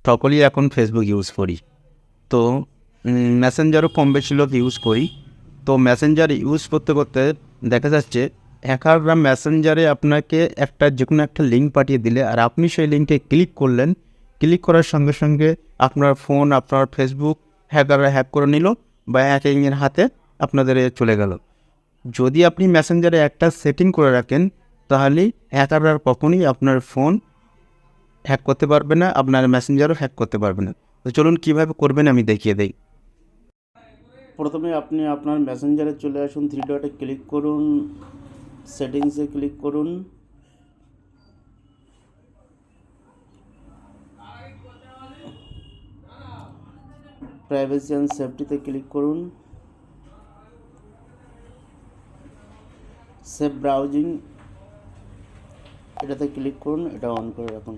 সকলেই এখন Facebook use করি। তো মেসেঞ্জারও কম বেশি লোক ইউজ করি। তো মেসেঞ্জার ইউজ করতে করতে দেখা যাচ্ছে হ্যাকাররা মেসেঞ্জারে আপনাকে যে কোনো একটা লিঙ্ক পাঠিয়ে দিলে, আর আপনি সেই লিঙ্কে ক্লিক করলেন। ক্লিক করার সঙ্গে সঙ্গে আপনার ফোন, আপনার ফেসবুক হ্যাকাররা হ্যাক করে নিল বা হ্যাকিংয়ের হাতে আপনাদের চলে গেল। যদি আপনি মেসেঞ্জারে একটা সেটিং করে রাখেন, তাহলে হ্যাকাররা কখনোই আপনার ফোন হ্যাক করতে পারবে না, আপনার মেসেঞ্জারও হ্যাক করতে পারবে না। তো চলুন কীভাবে করবেন আমি দেখিয়ে দেই। প্রথমে আপনি আপনার মেসেঞ্জারে চলে আসুন, থ্রি ডটে ক্লিক করুন, সেটিংসে ক্লিক করুন, প্রাইভেসি অ্যান্ড সেফটিতে ক্লিক করুন, সেফ ব্রাউজিং এটাতে ক্লিক করুন, এটা অন করে রাখুন।